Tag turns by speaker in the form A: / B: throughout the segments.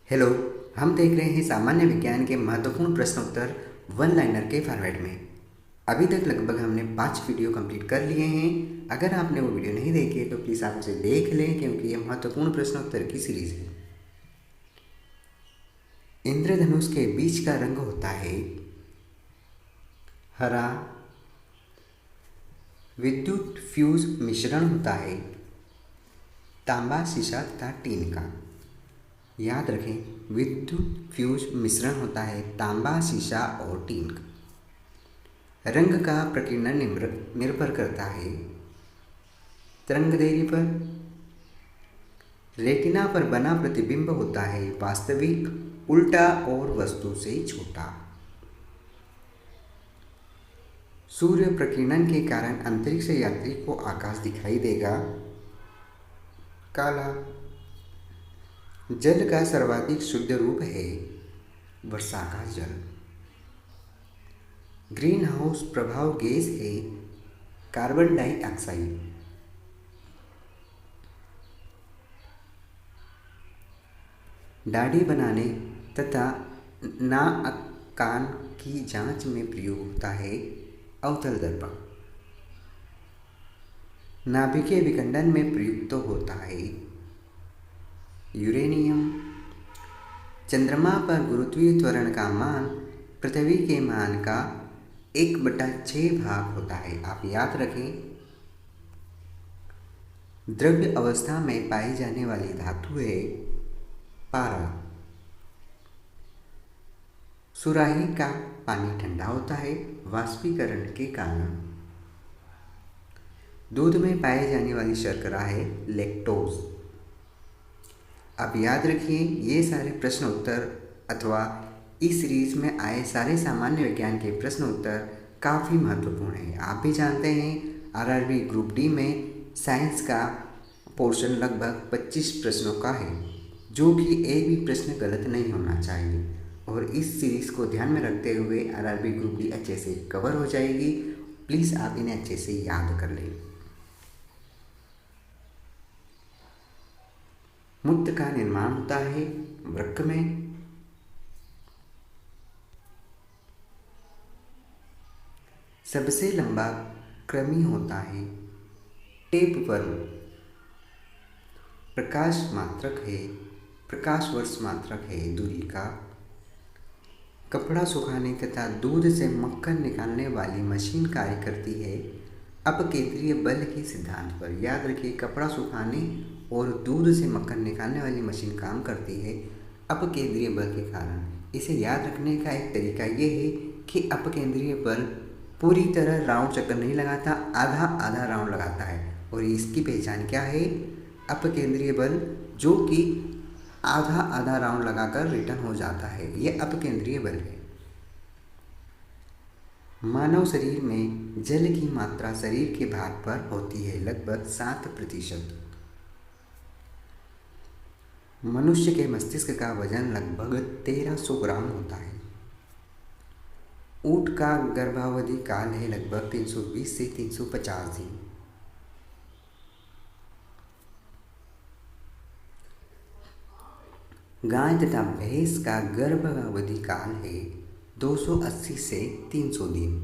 A: Hello. हम देख रहे हैं सामान्य विज्ञान के महत्वपूर्ण प्रश्न उत्तर वन लाइनर के फॉर्मेट में। अभी तक लगभग हमने 5 वीडियो कंप्लीट कर लिए हैं। अगर आपने वो वीडियो नहीं देखे तो प्लीज़ आप उसे देख लें, क्योंकि ये महत्वपूर्ण प्रश्न उत्तर की सीरीज है। इंद्रधनुष के बीच का रंग होता है हरा। विद्युत फ्यूज मिश्रण होता है तांबा, शीशा तथा टीन का। याद रखें, विद्युत फ्यूज मिश्रण होता है तांबा, शीशा और टीन का। रंग का प्रकीर्णन निर्भर करता है तरंगदैर्घ्य पर। रेटिना पर बना प्रतिबिंब होता है वास्तविक, उल्टा और वस्तु से छोटा। सूर्य प्रकीर्णन के कारण अंतरिक्ष यात्री को आकाश दिखाई देगा काला। जल का सर्वाधिक शुद्ध रूप है वर्षा का जल। ग्रीन हाउस प्रभाव गैस है कार्बन डाइऑक्साइड। दाढ़ी बनाने तथा नाक कान की जांच में प्रयोग होता है अवतल दर्पण। नाभिकीय विखंडन में प्रयुक्त होता है यूरेनियम। चंद्रमा पर गुरुत्वीय त्वरण का मान पृथ्वी के मान का 1/6 भाग होता है। आप याद रखें, द्रव्य अवस्था में पाई जाने वाली धातु है पारा। सुराही का पानी ठंडा होता है वाष्पीकरण के कारण। दूध में पाई जाने वाली शर्करा है लैक्टोज। अब याद रखिए, ये सारे प्रश्न उत्तर अथवा इस सीरीज में आए सारे सामान्य विज्ञान के प्रश्न उत्तर काफ़ी महत्वपूर्ण हैं। आप भी जानते हैं आरआरबी ग्रुप डी में साइंस का पोर्शन लगभग 25 प्रश्नों का है, जो कि एक भी प्रश्न गलत नहीं होना चाहिए। और इस सीरीज़ को ध्यान में रखते हुए आरआरबी ग्रुप डी अच्छे से कवर हो जाएगी। प्लीज़ आप इन्हें अच्छे से याद कर लें। मूत्र का निर्माण होता है वृक्क में। सबसे लंबा कृमि होता है टेपवर्म। प्रकाश वर्ष मात्रक है दूरी का। कपड़ा सुखाने तथा दूध से मक्खन निकालने वाली मशीन कार्य करती है अपकेंद्रीय बल के सिद्धांत पर। याद रखिए, कपड़ा सुखाने और दूध से मक्खन निकालने वाली मशीन काम करती है अपकेंद्रीय बल के कारण। इसे याद रखने का एक तरीका ये है कि अपकेंद्रीय बल पूरी तरह राउंड चक्कर नहीं लगाता, आधा आधा राउंड लगाता है। और इसकी पहचान क्या है? अपकेंद्रीय बल जो कि आधा आधा राउंड लगाकर रिटर्न हो जाता है, यह अपकेंद्रीय बल है। मानव शरीर में जल की मात्रा शरीर के भार पर होती है लगभग 7%। मनुष्य के मस्तिष्क का वजन लगभग 1300 ग्राम होता है। ऊंट का गर्भावधि काल है लगभग 320 से 350 दिन। गाय तथा भैंस का गर्भावधि काल है 280 से 300 दिन।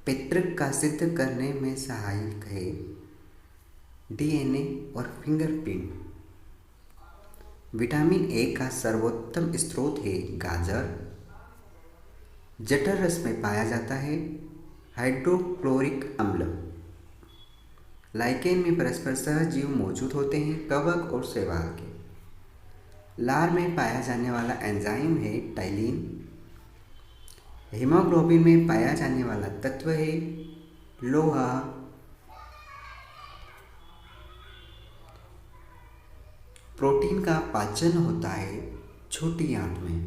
A: पैतृक का सिद्ध करने में सहायक है डीएनए और फिंगरप्रिंट। विटामिन ए का सर्वोत्तम स्रोत है गाजर। जठर रस में पाया जाता है हाइड्रोक्लोरिक अम्ल। लाइकेन में परस्पर सहजीव मौजूद होते हैं कवक और शैवाल के। लार में पाया जाने वाला एंजाइम है टाइलिन। हीमोग्लोबिन में पाया जाने वाला तत्व है लोहा। प्रोटीन का पाचन होता है छोटी आंत में।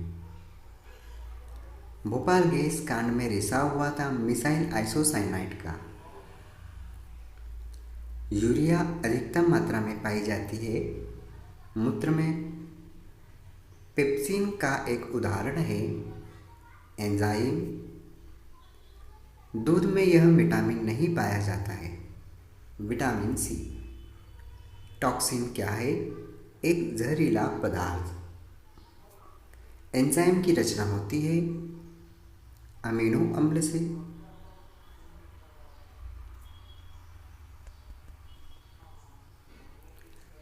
A: भोपाल गैस कांड में रिसा हुआ था मिसाइल आइसोसाइनाइड का। यूरिया अधिकतम मात्रा में पाई जाती है मूत्र में। पेप्सिन का एक उदाहरण है एंजाइम। दूध में यह विटामिन नहीं पाया जाता है विटामिन सी। टॉक्सिन क्या है? एक जहरीला पदार्थ। एंजाइम की रचना होती है अमीनो अम्ल से।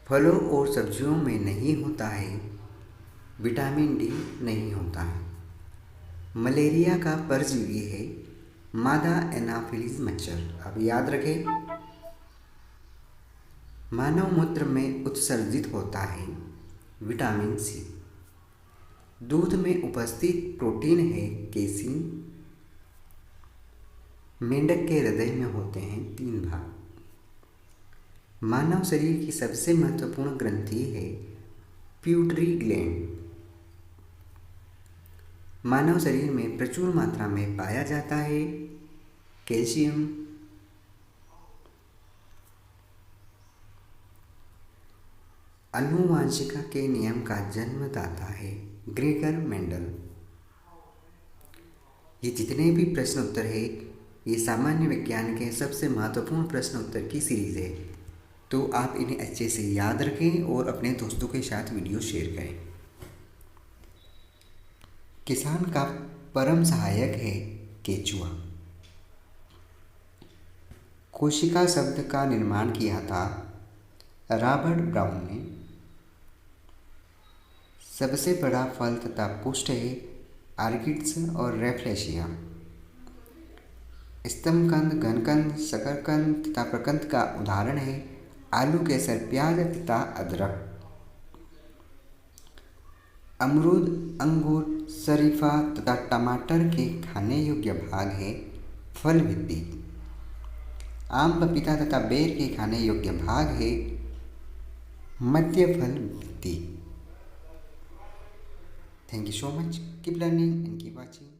A: फलों और सब्जियों में नहीं होता है। विटामिन डी नहीं होता है। मलेरिया का परजीवी है मादा एनाफिलीज मच्छर। अब याद रखें, मानव मूत्र में उत्सर्जित होता है विटामिन सी। दूध में उपस्थित प्रोटीन है केसीन। मेंढक के हृदय में होते हैं 3 भाग। मानव शरीर की सबसे महत्वपूर्ण ग्रंथि है प्यूटरी ग्लैंड। मानव शरीर में प्रचुर मात्रा में पाया जाता है कैल्शियम। आनुवांशिकता के नियम का जन्मदाता है ग्रेगर मेंडल। ये जितने भी प्रश्न उत्तर है ये सामान्य विज्ञान के सबसे महत्वपूर्ण प्रश्न उत्तर की सीरीज है, तो आप इन्हें अच्छे से याद रखें और अपने दोस्तों के साथ वीडियो शेयर करें। किसान का परम सहायक है केचुआ। कोशिका शब्द का निर्माण किया था रॉबर्ट ब्राउन ने। सबसे बड़ा फल तथा पुष्ट है आर्किड्स और रेफ्लेशिया। स्तंभकंद, घनकंद, शकरकंद तथा प्रकंद का उदाहरण है आलू, केसर, प्याज तथा अदरक। अमरूद, अंगूर, शरीफा तथा टमाटर के खाने योग्य भाग है फल भित्ति। आम, पपीता तथा बेर के खाने योग्य भाग है मध्य फल भित्ति। Thank you so much. Keep learning and keep watching.